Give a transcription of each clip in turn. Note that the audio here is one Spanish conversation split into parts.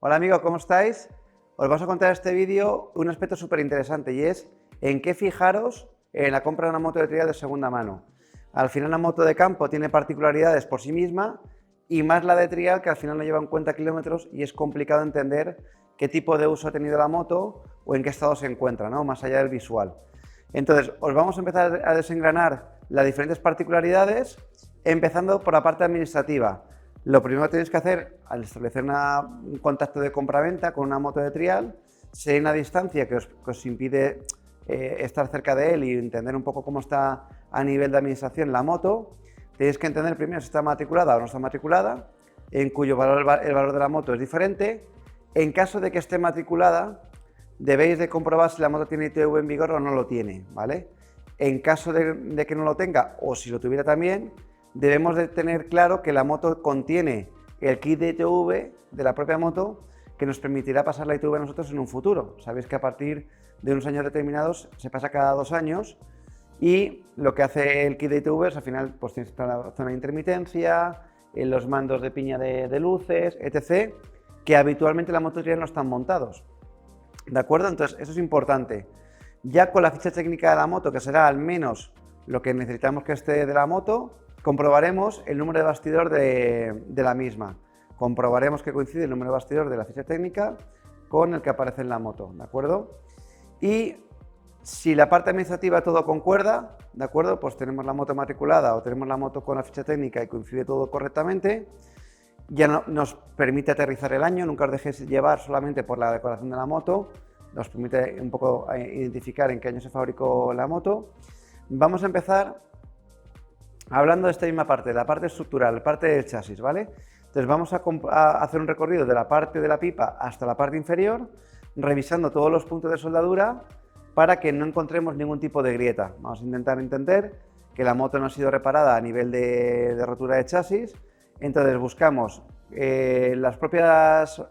Hola amigos, ¿cómo estáis? Os vamos a contar en este vídeo un aspecto súper interesante y es en qué fijaros en la compra de una moto de trial de segunda mano. Al final una moto de campo tiene particularidades por sí misma y más la de trial que al final no lleva en cuenta kilómetros y es complicado entender qué tipo de uso ha tenido la moto o en qué estado se encuentra, ¿no? Más allá del visual. Entonces, os vamos a empezar a desengranar las diferentes particularidades, empezando por la parte administrativa. Lo primero que tenéis que hacer al establecer un contacto de compra-venta con una moto de trial, si hay una distancia que os impide estar cerca de él y entender un poco cómo está a nivel de administración la moto, tenéis que entender primero si está matriculada o no está matriculada, en cuyo valor el valor de la moto es diferente. En caso de que esté matriculada, debéis de comprobar si la moto tiene ITV en vigor o no lo tiene, ¿vale? En caso de que no lo tenga o si lo tuviera también, debemos de tener claro que la moto contiene el kit de ITV de la propia moto que nos permitirá pasar la ITV a nosotros en un futuro. Sabéis que a partir de unos años determinados se pasa cada 2 años y lo que hace el kit de ITV es al final pues tienes la zona de intermitencia, en los mandos de piña de luces, etc., que habitualmente la moto trial no están montados. ¿De acuerdo? Entonces eso es importante. Ya con la ficha técnica de la moto, que será al menos lo que necesitamos que esté de la moto, comprobaremos el número de bastidor de la misma. Comprobaremos que coincide el número de bastidor de la ficha técnica con el que aparece en la moto, ¿de acuerdo? Y si la parte administrativa todo concuerda, ¿de acuerdo? Pues tenemos la moto matriculada o tenemos la moto con la ficha técnica y coincide todo correctamente, ya nos permite aterrizar el año, nunca os dejéis llevar solamente por la decoración de la moto, nos permite un poco identificar en qué año se fabricó la moto. Vamos a empezar hablando de esta misma parte, la parte estructural, la parte del chasis, ¿vale? Entonces vamos a hacer un recorrido de la parte de la pipa hasta la parte inferior, revisando todos los puntos de soldadura para que no encontremos ningún tipo de grieta. Vamos a intentar entender que la moto no ha sido reparada a nivel de rotura de chasis. Entonces buscamos las propias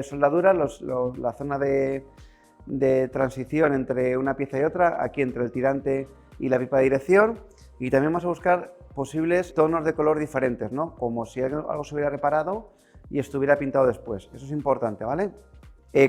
soldaduras, la zona de transición entre una pieza y otra, aquí entre el tirante y la pipa de dirección, y también vamos a buscar posibles tonos de color diferentes, ¿no? Como si algo se hubiera reparado y estuviera pintado después. Eso es importante, ¿vale?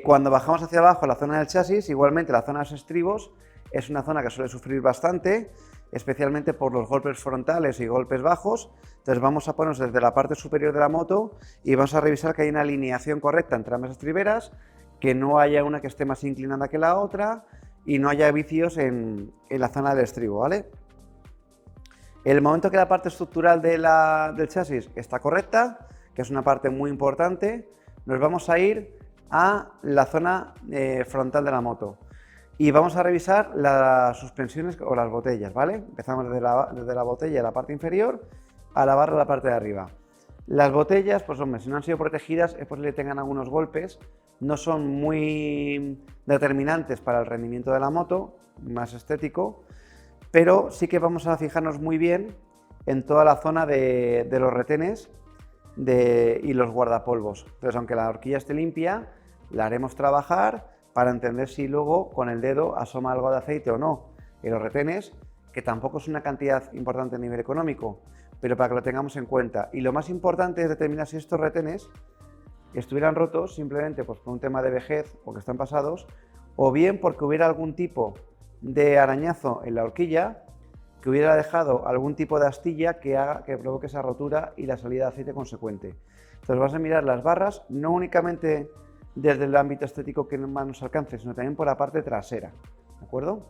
Cuando bajamos hacia abajo la zona del chasis, igualmente la zona de los estribos es una zona que suele sufrir bastante, especialmente por los golpes frontales y golpes bajos. Entonces vamos a ponernos desde la parte superior de la moto y vamos a revisar que hay una alineación correcta entre ambas estriberas, que no haya una que esté más inclinada que la otra y no haya vicios en la zona del estribo, ¿vale? En el momento que la parte estructural del chasis está correcta, que es una parte muy importante, nos vamos a ir a la zona frontal de la moto y vamos a revisar las suspensiones o las botellas, ¿vale? Empezamos desde la botella de la parte inferior a la barra de la parte de arriba. Las botellas, pues hombre, si no han sido protegidas es posible que tengan algunos golpes, no son muy determinantes para el rendimiento de la moto, más estético, pero sí que vamos a fijarnos muy bien en toda la zona de los retenes y los guardapolvos. Entonces, aunque la horquilla esté limpia, la haremos trabajar para entender si luego con el dedo asoma algo de aceite o no en los retenes, que tampoco es una cantidad importante a nivel económico, pero para que lo tengamos en cuenta. Y lo más importante es determinar si estos retenes estuvieran rotos simplemente pues, por un tema de vejez o que están pasados, o bien porque hubiera algún tipo de arañazo en la horquilla que hubiera dejado algún tipo de astilla que provoque esa rotura y la salida de aceite consecuente. Entonces vas a mirar las barras, no únicamente desde el ámbito estético que más nos alcance, sino también por la parte trasera, ¿de acuerdo?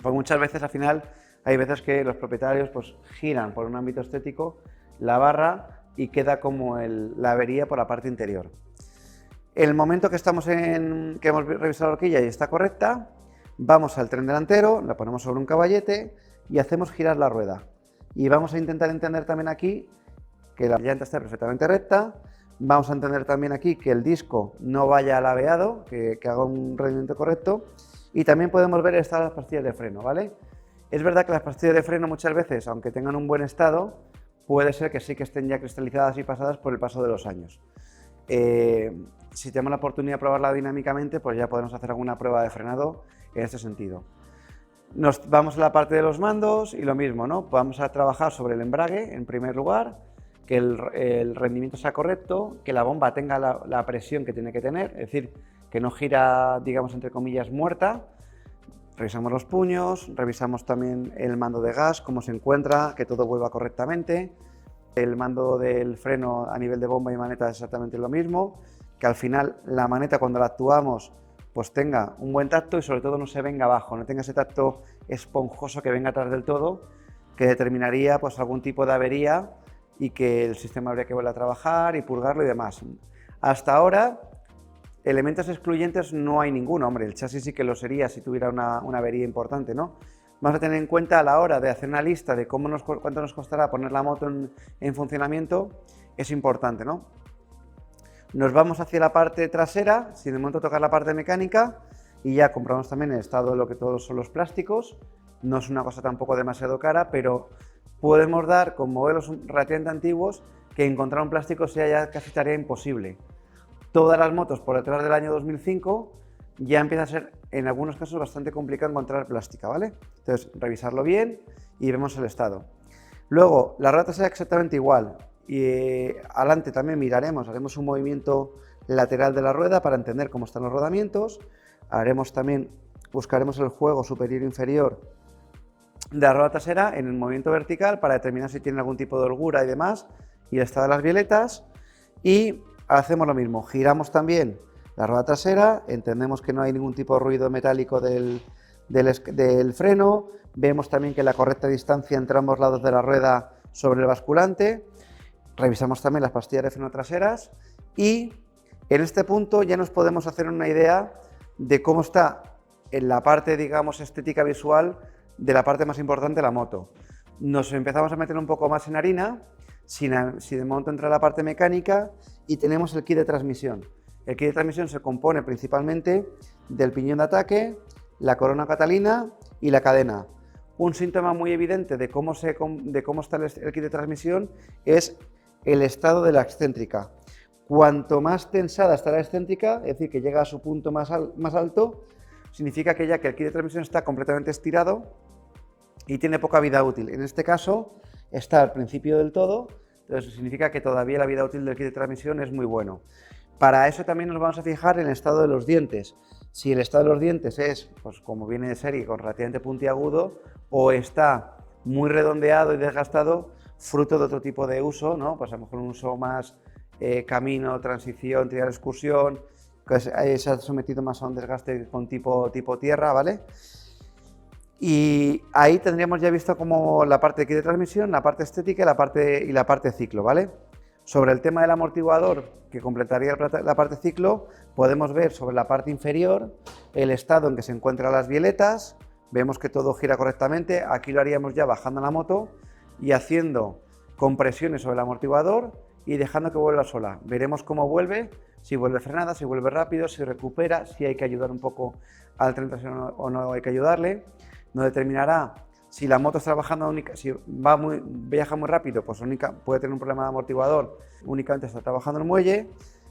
Porque muchas veces al final hay veces que los propietarios pues, giran por un ámbito estético la barra y queda como la avería por la parte interior. En el momento que que hemos revisado la horquilla y está correcta, vamos al tren delantero, la ponemos sobre un caballete y hacemos girar la rueda. Y vamos a intentar entender también aquí que la llanta esté perfectamente recta. Vamos a entender también aquí que el disco no vaya alabeado, que haga un rendimiento correcto. Y también podemos ver el estado de las pastillas de freno, ¿vale? Es verdad que las pastillas de freno muchas veces, aunque tengan un buen estado, puede ser que sí que estén ya cristalizadas y pasadas por el paso de los años. Si tenemos la oportunidad de probarla dinámicamente, pues ya podemos hacer alguna prueba de frenado en este sentido. Nos vamos a la parte de los mandos y lo mismo, ¿no? Vamos a trabajar sobre el embrague en primer lugar, que el rendimiento sea correcto, que la bomba tenga la presión que tiene que tener, es decir, que no gira, digamos, entre comillas, muerta. Revisamos los puños, revisamos también el mando de gas, cómo se encuentra, que todo vuelva correctamente. El mando del freno a nivel de bomba y maneta es exactamente lo mismo, que al final la maneta cuando la actuamos pues tenga un buen tacto y sobre todo no se venga abajo, no tenga ese tacto esponjoso que venga atrás del todo, que determinaría pues algún tipo de avería y que el sistema habría que volver a trabajar y purgarlo y demás. Hasta ahora, elementos excluyentes no hay ninguno, hombre, el chasis sí que lo sería si tuviera una avería importante, ¿no? Vamos a tener en cuenta a la hora de hacer una lista de cuánto nos costará poner la moto en funcionamiento, es importante, ¿no? Nos vamos hacia la parte trasera, sin de momento tocar la parte mecánica, y ya compramos también el estado de lo que todos son los plásticos. No es una cosa tampoco demasiado cara, pero podemos dar con modelos relativamente antiguos que encontrar un plástico sea ya casi tarea imposible. Todas las motos por detrás del año 2005 ya empieza a ser en algunos casos bastante complicado encontrar plástica, ¿vale? Entonces, revisarlo bien y vemos el estado. Luego, la rueda trasera exactamente igual. Y adelante también miraremos, haremos un movimiento lateral de la rueda para entender cómo están los rodamientos. Haremos también, buscaremos el juego superior e inferior de la rueda trasera en el movimiento vertical para determinar si tiene algún tipo de holgura y demás, y el estado de las bieletas. Y hacemos lo mismo, giramos también la rueda trasera, entendemos que no hay ningún tipo de ruido metálico del freno, vemos también que la correcta distancia entre ambos lados de la rueda sobre el basculante. Revisamos también las pastillas de freno traseras y en este punto ya nos podemos hacer una idea de cómo está en la parte, digamos, estética visual de la parte más importante de la moto. Nos empezamos a meter un poco más en harina, si de momento entra la parte mecánica y tenemos el kit de transmisión. El kit de transmisión se compone principalmente del piñón de ataque, la corona catalina y la cadena. Un síntoma muy evidente de cómo está el kit de transmisión es el estado de la excéntrica. Cuanto más tensada está la excéntrica, es decir, que llega a su punto más alto, significa que ya que el kit de transmisión está completamente estirado y tiene poca vida útil. En este caso está al principio del todo, entonces significa que todavía la vida útil del kit de transmisión es muy bueno. Para eso también nos vamos a fijar en el estado de los dientes. Si el estado de los dientes es, pues como viene de serie, con relativamente puntiagudo, o está muy redondeado y desgastado, fruto de otro tipo de uso, ¿no? Pues a lo mejor un uso más camino, transición, trial, excursión, que se ha sometido más a un desgaste con tipo tierra, ¿vale? Y ahí tendríamos ya visto como la parte de kit de transmisión, la parte estética y la parte ciclo, ¿vale? Sobre el tema del amortiguador, que completaría la parte ciclo, podemos ver sobre la parte inferior el estado en que se encuentran las bieletas, vemos que todo gira correctamente, aquí lo haríamos ya bajando la moto y haciendo compresiones sobre el amortiguador y dejando que vuelva sola. Veremos cómo vuelve, si vuelve frenada, si vuelve rápido, si recupera, si hay que ayudar un poco al tren trasero o no hay que ayudarle. Nos determinará si la moto está bajando, si viaja muy rápido, pues puede tener un problema de amortiguador, únicamente está trabajando el muelle,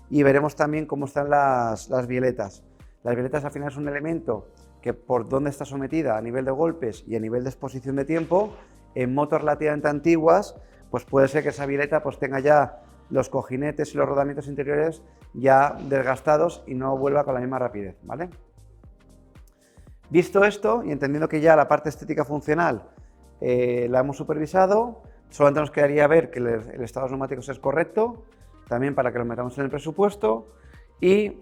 y veremos también cómo están las bieletas. Las bieletas al final es un elemento que por dónde está sometida a nivel de golpes y a nivel de exposición de tiempo, en motos relativamente antiguas, pues puede ser que esa bieleta pues tenga ya los cojinetes y los rodamientos interiores ya desgastados y no vuelva con la misma rapidez, ¿vale? Visto esto y entendiendo que ya la parte estética funcional la hemos supervisado, solamente nos quedaría ver que el estado de los neumáticos es correcto, también para que lo metamos en el presupuesto. Y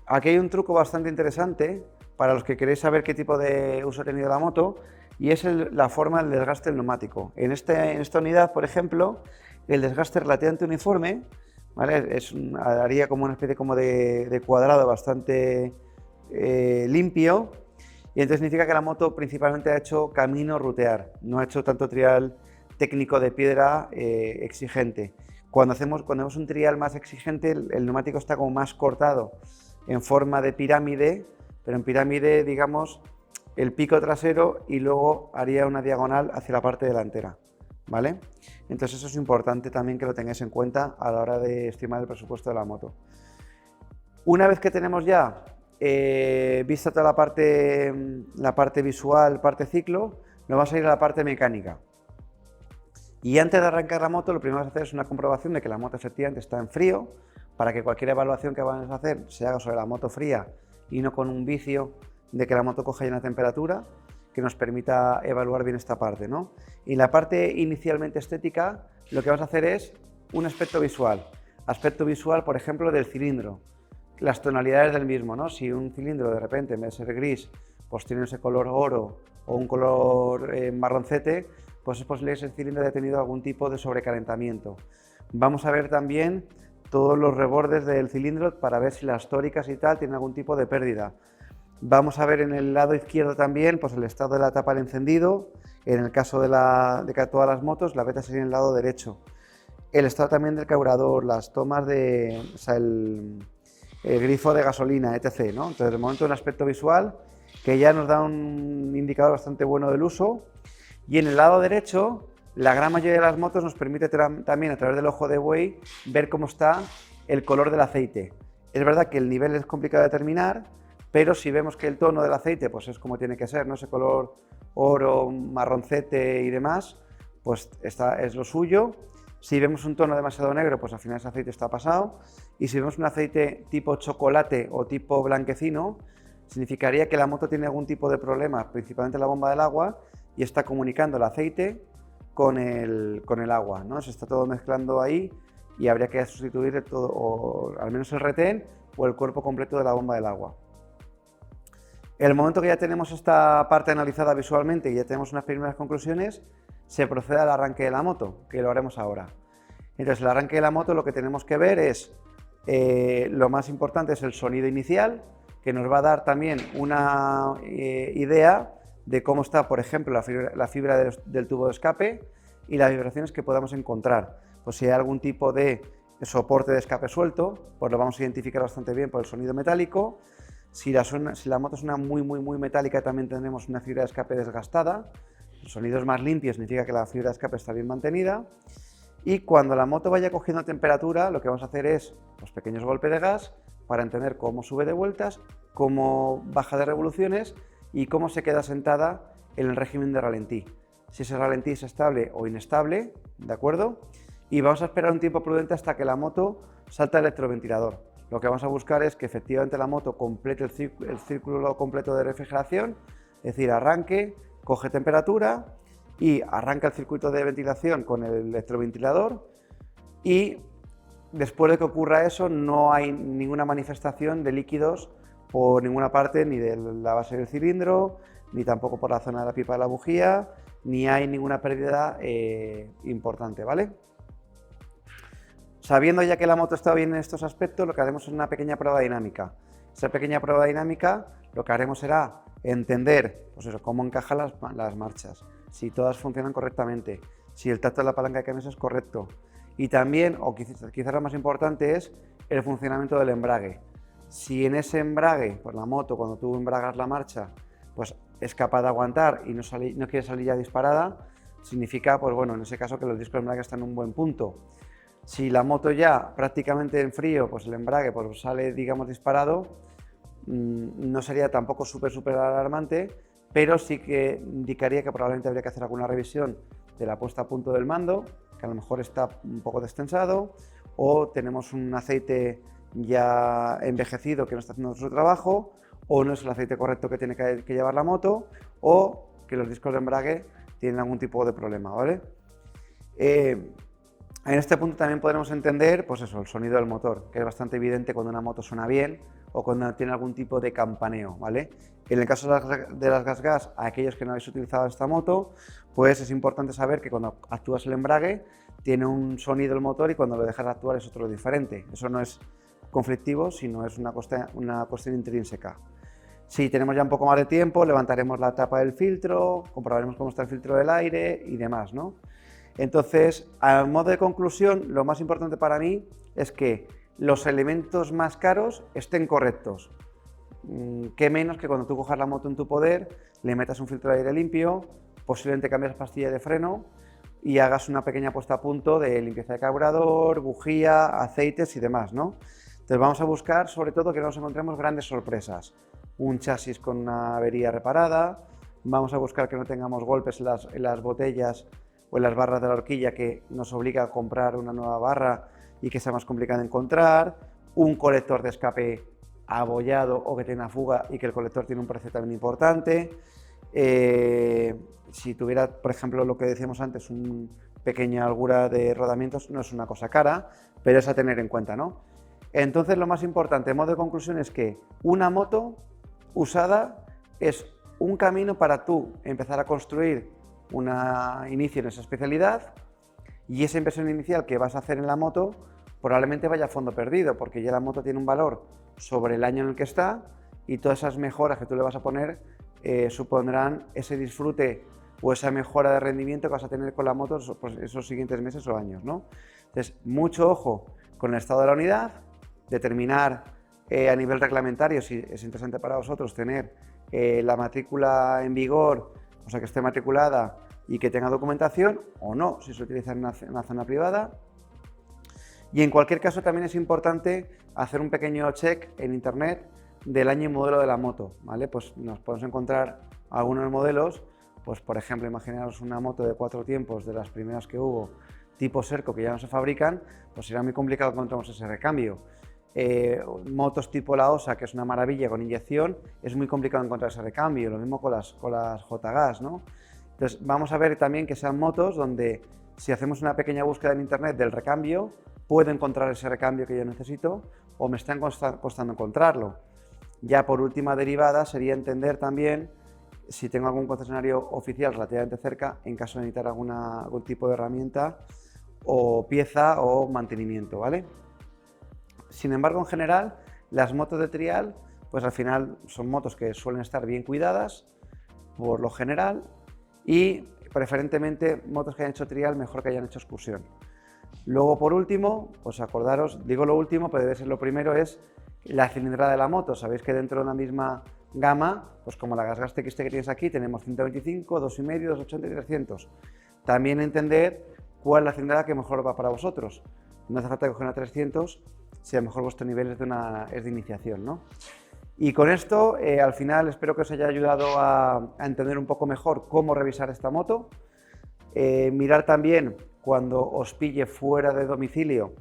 aquí hay un truco bastante interesante para los que queréis saber qué tipo de uso ha tenido la moto, y es la forma del desgaste del neumático. En esta unidad, por ejemplo, el desgaste es relativamente uniforme, ¿vale? Haría como una especie de cuadrado bastante limpio, y entonces significa que la moto principalmente ha hecho camino rutear, no ha hecho tanto trial técnico de piedra exigente. Cuando hacemos un trial más exigente, el neumático está como más cortado en forma de pirámide, pero en pirámide, digamos, el pico trasero y luego haría una diagonal hacia la parte delantera, ¿vale? Entonces eso es importante también que lo tengáis en cuenta a la hora de estimar el presupuesto de la moto. Una vez que tenemos ya vista toda la parte visual, parte ciclo, nos vamos a ir a la parte mecánica. Y antes de arrancar la moto, lo primero que vas a hacer es una comprobación de que la moto efectivamente está en frío, para que cualquier evaluación que vayas a hacer se haga sobre la moto fría y no con un vicio de que la moto coja ya una temperatura que nos permita evaluar bien esta parte, ¿no? Y la parte inicialmente estética, lo que vamos a hacer es un aspecto visual. Aspecto visual, por ejemplo, del cilindro, las tonalidades del mismo, ¿no? Si un cilindro de repente, en vez de ser gris, pues tiene ese color oro o un color marroncete, pues es posible que ese cilindro haya tenido algún tipo de sobrecalentamiento. Vamos a ver también todos los rebordes del cilindro para ver si las tóricas y tal tienen algún tipo de pérdida. Vamos a ver en el lado izquierdo también pues el estado de la tapa del encendido. En el caso de todas las motos, la beta sería en el lado derecho. El estado también del carburador, las tomas de, o sea, el grifo de gasolina, etc., ¿no? Entonces, de momento, un aspecto visual que ya nos da un indicador bastante bueno del uso. Y en el lado derecho, la gran mayoría de las motos nos permite también, a través del ojo de buey, ver cómo está el color del aceite. Es verdad que el nivel es complicado de determinar, pero si vemos que el tono del aceite pues es como tiene que ser, ¿no? Ese color oro, marroncete y demás, pues es lo suyo. Si vemos un tono demasiado negro, pues al final ese aceite está pasado. Y si vemos un aceite tipo chocolate o tipo blanquecino, significaría que la moto tiene algún tipo de problema, principalmente la bomba del agua, y está comunicando el aceite con el agua, ¿no? Se está todo mezclando ahí y habría que sustituir todo, o al menos el retén o el cuerpo completo de la bomba del agua. En el momento que ya tenemos esta parte analizada visualmente y ya tenemos unas primeras conclusiones, se procede al arranque de la moto, que lo haremos ahora. Entonces, el arranque de la moto, lo que tenemos que ver es, lo más importante es el sonido inicial, que nos va a dar también una idea de cómo está, por ejemplo, la fibra del tubo de escape y las vibraciones que podamos encontrar. Pues si hay algún tipo de soporte de escape suelto, pues lo vamos a identificar bastante bien por el sonido metálico. Si la moto suena muy metálica, también tendremos una fibra de escape desgastada. El sonido es más limpio, significa que la fibra de escape está bien mantenida. Y cuando la moto vaya cogiendo temperatura, lo que vamos a hacer es los pequeños golpes de gas para entender cómo sube de vueltas, cómo baja de revoluciones y cómo se queda sentada en el régimen de ralentí. Si ese ralentí es estable o inestable, ¿de acuerdo? Y vamos a esperar un tiempo prudente hasta que la moto salta el electroventilador. Lo que vamos a buscar es que efectivamente la moto complete el círculo completo de refrigeración, es decir, arranque, coge temperatura y arranca el circuito de ventilación con el electroventilador, y después de que ocurra eso no hay ninguna manifestación de líquidos por ninguna parte, ni de la base del cilindro, ni tampoco por la zona de la pipa de la bujía, ni hay ninguna pérdida importante, ¿vale? Sabiendo ya que la moto está bien en estos aspectos, lo que haremos es una pequeña prueba dinámica. Esa pequeña prueba dinámica lo que haremos será entender pues eso, cómo encajan las marchas, si todas funcionan correctamente, si el tacto de la palanca de cambios es correcto, y también, o quizás lo más importante, es el funcionamiento del embrague. Si en ese embrague, pues la moto, cuando tú embragas la marcha, pues es capaz de aguantar y no quiere salir ya disparada, significa, pues bueno, en ese caso que los discos de embrague están en un buen punto. Si la moto ya prácticamente en frío, pues el embrague pues sale, digamos, disparado, no sería tampoco súper alarmante, pero sí que indicaría que probablemente habría que hacer alguna revisión de la puesta a punto del mando, que a lo mejor está un poco destensado, o tenemos un aceite ya envejecido que no está haciendo su trabajo, o no es el aceite correcto que tiene que llevar la moto, o que los discos de embrague tienen algún tipo de problema, ¿vale? En este punto también podremos entender, pues eso, el sonido del motor, que es bastante evidente cuando una moto suena bien o cuando tiene algún tipo de campaneo, ¿vale? En el caso de las GasGas, a aquellos que no habéis utilizado esta moto, pues es importante saber que cuando actúas el embrague tiene un sonido el motor y cuando lo dejas de actuar es otro diferente. Eso no es conflictivo, sino es una cuestión intrínseca. Si tenemos ya un poco más de tiempo, levantaremos la tapa del filtro, comprobaremos cómo está el filtro del aire y demás, ¿no? Entonces, a modo de conclusión, lo más importante para mí es que los elementos más caros estén correctos. Qué menos que cuando tú cojas la moto en tu poder, le metas un filtro de aire limpio, posiblemente cambies las pastillas de freno y hagas una pequeña puesta a punto de limpieza de carburador, bujía, aceites y demás, ¿no? Entonces vamos a buscar sobre todo que no nos encontremos grandes sorpresas. Un chasis con una avería reparada, vamos a buscar que no tengamos golpes en las botellas o en las barras de la horquilla que nos obliga a comprar una nueva barra y que sea más complicado de encontrar, un colector de escape abollado o que tenga fuga y que el colector tiene un precio también importante. Si tuviera, por ejemplo, lo que decíamos antes, una pequeña holgura de rodamientos, no es una cosa cara, pero es a tener en cuenta, ¿no? Entonces, lo más importante, en modo de conclusión, es que una moto usada es un camino para tú empezar a construir un inicio en esa especialidad, y esa inversión inicial que vas a hacer en la moto probablemente vaya a fondo perdido, porque ya la moto tiene un valor sobre el año en el que está y todas esas mejoras que tú le vas a poner supondrán ese disfrute o esa mejora de rendimiento que vas a tener con la moto pues, esos siguientes meses o años, ¿no? Entonces, mucho ojo con el estado de la unidad, determinar a nivel reglamentario si es interesante para vosotros tener la matrícula en vigor, o sea que esté matriculada y que tenga documentación o no, si se utiliza en una zona privada. Y en cualquier caso también es importante hacer un pequeño check en internet del año y modelo de la moto, ¿vale? Pues nos podemos encontrar algunos modelos, pues por ejemplo, imaginaros una moto de 4 tiempos de las primeras que hubo, tipo Serco, que ya no se fabrican, pues será muy complicado que encontremos ese recambio. Motos tipo la Osa, que es una maravilla con inyección, es muy complicado encontrar ese recambio, lo mismo con las J-Gas, ¿no? Entonces vamos a ver también que sean motos donde si hacemos una pequeña búsqueda en internet del recambio, puedo encontrar ese recambio que yo necesito o me está costando encontrarlo. Ya por última derivada sería entender también si tengo algún concesionario oficial relativamente cerca en caso de necesitar algún tipo de herramienta o pieza o mantenimiento, ¿vale? Sin embargo, en general, las motos de trial, pues al final son motos que suelen estar bien cuidadas, por lo general, y preferentemente motos que hayan hecho trial mejor que hayan hecho excursión. Luego, por último, pues acordaros, digo lo último, pero debe ser lo primero, es la cilindrada de la moto. Sabéis que dentro de una misma gama, pues como la GasGas TXT que tienes aquí, tenemos 125, 2,5, 280 y 300. También entender cuál es la cilindrada que mejor va para vosotros. No hace falta coger una 300 si a lo mejor vuestro nivel es de iniciación, ¿no? Y con esto, al final, espero que os haya ayudado a entender un poco mejor cómo revisar esta moto. Mirar también, cuando os pille fuera de domicilio,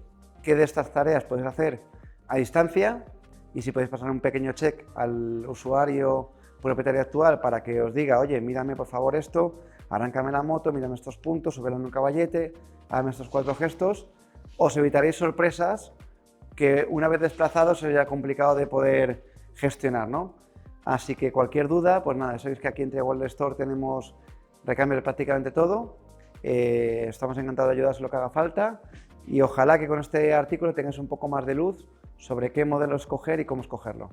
qué de estas tareas podéis hacer a distancia y si podéis pasar un pequeño check al usuario propietario actual para que os diga, oye, mírame por favor esto, arráncame la moto, mírame estos puntos, súbelo en un caballete, hazme estos 4 gestos. Os evitaréis sorpresas que una vez desplazados sería complicado de poder gestionar, ¿no? Así que cualquier duda, pues nada, sabéis que aquí en Trial Store tenemos recambio de prácticamente todo. Estamos encantados de ayudaros en lo que haga falta y ojalá que con este artículo tengáis un poco más de luz sobre qué modelo escoger y cómo escogerlo.